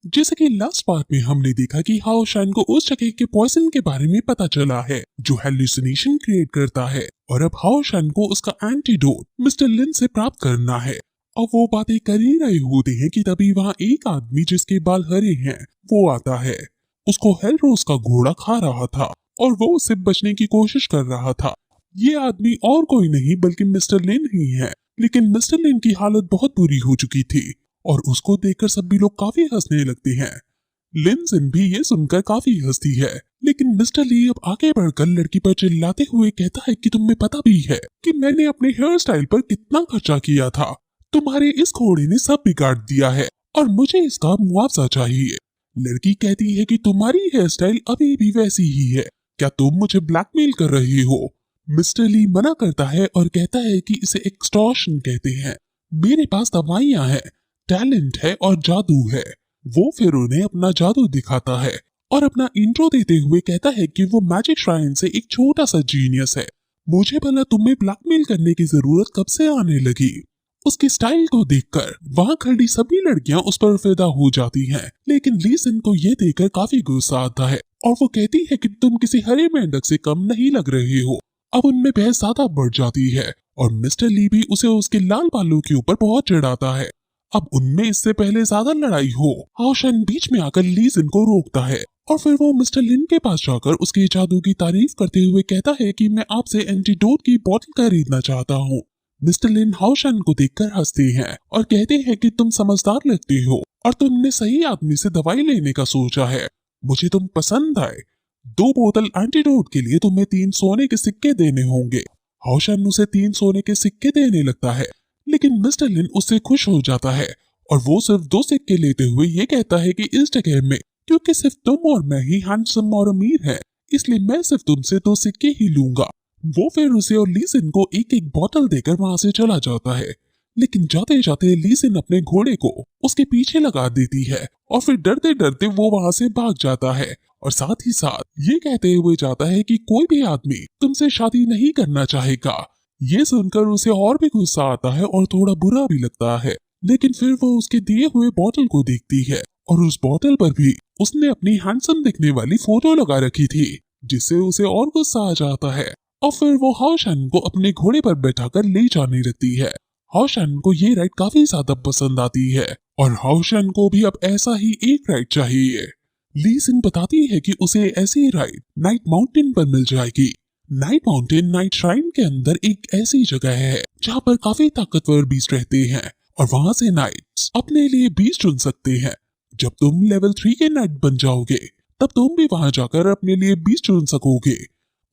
जैसे कि last part में हमने देखा कि हाओ शान को उस जगह के पॉइजन के बारे में पता चला है जो हेलुसिनेशन क्रिएट करता है, और अब हाओ शान को उसका एंटीडोट मिस्टर लिन से प्राप्त करना है। अब वो बातें कर ही रहे होते हैं कि तभी वहाँ एक आदमी जिसके बाल हरे हैं वो आता है। उसको हेल रोज का घोड़ा खा रहा था और वो उससे बचने की कोशिश कर रहा था। ये आदमी और कोई नहीं बल्कि मिस्टर लिन ही है, लेकिन मिस्टर लिन की हालत बहुत बुरी हो चुकी थी और उसको देखकर सभी लोग काफी हंसने लगते हैं। लिन जिन भी ये सुनकर काफी हंसती है, लेकिन मिस्टर ली अब आगे बढ़कर लड़की पर चिल्लाते हुए कहता है कि तुम्हें पता भी है कि मैंने अपने हेयर स्टाइल पर कितना खर्चा किया था। तुम्हारे इस घोड़े ने सब बिगाड़ दिया है और मुझे इसका मुआवजा चाहिए। लड़की कहती है कि तुम्हारी हेयर स्टाइल अभी भी वैसी ही है, क्या तुम मुझे ब्लैकमेल कर रही हो? मिस्टर ली मना करता है और कहता है कि इसे एक्सटॉर्शन कहते हैं। मेरे पास दवाइयां हैं, टैलेंट है और जादू है। वो फिर उन्हें अपना जादू दिखाता है और अपना इंट्रो देते हुए कहता है कि वो मैजिक श्राइन से एक छोटा सा जीनियस है। मुझे भला तुम्हें ब्लैकमेल करने की जरूरत कब से आने लगी? उसकी स्टाइल को देखकर वहाँ खड़ी सभी लड़कियां उस पर फिदा हो जाती हैं, लेकिन ली सिन को ये देखकर काफी गुस्सा आता है और वो कहती है कि तुम किसी हरे मेंढक से कम नहीं लग रहे हो। अब उनमें बहस ज्यादा बढ़ जाती है और मिस्टर ली भी उसे उसके लाल बालों के ऊपर बहुत चिढ़ाता है। अब उनमें इससे पहले ज्यादा लड़ाई हो, हाओ शान बीच में आकर ली सिन को रोकता है और फिर वो मिस्टर लिन के पास जाकर उसके जादू की तारीफ करते हुए कहता है कि मैं आपसे एंटीडोट की बोतल खरीदना चाहता हूँ। मिस्टर लिन हाओ शान को देखकर हंसते हैं और कहते हैं कि तुम समझदार लगते हो और तुमने सही आदमी से दवाई लेने का सोचा है। मुझे तुम पसंद आए। 2 बोतल एंटीडोट के लिए तुम्हें 3 सोने के सिक्के देने होंगे। हाओ शान उसे 3 सोने के सिक्के देने लगता है, लेकिन मिस्टर लिन उससे खुश हो जाता है और वो सिर्फ 2 सिक्के लेते हुए ये कहता है कि इस जगह में क्योंकि सिर्फ तुम और मैं ही हैंडसम और अमीर है, इसलिए मैं सिर्फ तुमसे 2 सिक्के ही लूंगा। वो फिर उसे और ली सिन को एक एक बोतल देकर वहां से चला जाता है, लेकिन जाते जाते ली सिन अपने घोड़े को उसके पीछे लगा देती है और फिर डरते डरते वो वहां से भाग जाता है और साथ ही साथ ये कहते हुए जाता है कि कोई भी आदमी तुमसे शादी नहीं करना चाहेगा। ये सुनकर उसे और भी गुस्सा आता है और थोड़ा बुरा भी लगता है, लेकिन फिर वो उसके दिए हुए बोतल को देखती है और उस बोतल पर भी उसने अपनी हैंडसम दिखने वाली फोटो लगा रखी थी, जिससे उसे और गुस्सा आ जाता है और फिर वो हाओ शान को अपने घोड़े पर बैठाकर ले जाने लगती है। हाओ शान को ये राइड काफी ज्यादा पसंद आती है और हाओ शान को भी अब ऐसा ही एक राइड चाहिए। ली सिन बताती है कि उसे ऐसी राइड नाइट माउंटेन पर मिल जाएगी। नाइट माउंटेन नाइट श्राइन के अंदर एक ऐसी जगह है जहाँ पर काफी ताकतवर बीस्ट रहते हैं और वहाँ से नाइट्स अपने लिए बीस्ट चुन सकते हैं। जब तुम लेवल 3 के नाइट बन जाओगे तब तुम भी वहाँ जाकर अपने लिए बीस्ट चुन सकोगे।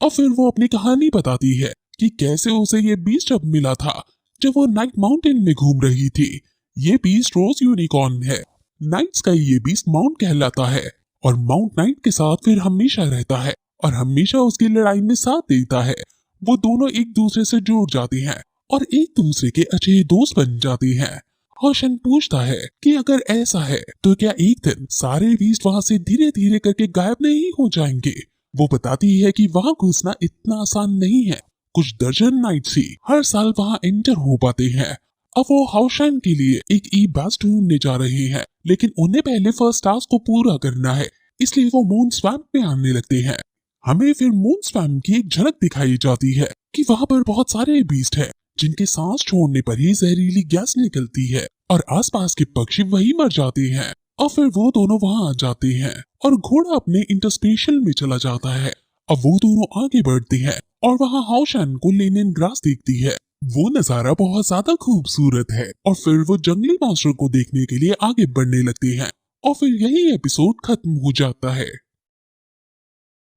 और फिर वो अपनी कहानी बताती है कि कैसे उसे ये बीस्ट जब मिला था जब वो नाइट माउंटेन में घूम रही थी। ये बीस्ट रोज यूनिकॉर्न है। नाइट्स का ये बीस्ट माउंट कहलाता है और माउंट नाइट के साथ फिर हमेशा रहता है और हमेशा उसकी लड़ाई में साथ देता है। वो दोनों एक दूसरे से जुड़ जाते हैं और एक दूसरे के अच्छे दोस्त बन जाते हैं। हाओ शान पूछता है कि अगर ऐसा है तो क्या एक दिन सारे बीस्ट वहाँ से धीरे धीरे करके गायब नहीं हो जाएंगे? वो बताती है कि वहाँ घुसना इतना आसान नहीं है। कुछ दर्जन नाइट्स ही हर साल वहाँ एंटर हो पाते हैं। अब वो हाओ शान के लिए एक ई बैज ढूंढने जा रहे हैं, लेकिन उन्हें पहले फर्स्ट टास्क को पूरा करना है, इसलिए वो मून स्वैम्प में आने लगते हैं। हमें फिर मून स्वैम्प की एक झलक दिखाई जाती है कि वहाँ पर बहुत सारे बीस्ट हैं जिनके सांस छोड़ने पर ही जहरीली गैस निकलती है और आसपास के पक्षी वही मर जाते हैं। और फिर वो दोनों वहां आ जाते हैं और घोड़ा अपने इंटरस्पेशल में चला जाता है। अब वो दोनों आगे बढ़ते हैं और वहां हाओ शान को लेनिन ग्रास दिखती है। वो नजारा बहुत ज्यादा खूबसूरत है और फिर वो जंगली मॉन्स्टर को देखने के लिए आगे बढ़ने लगते हैं और फिर यही एपिसोड खत्म हो जाता है।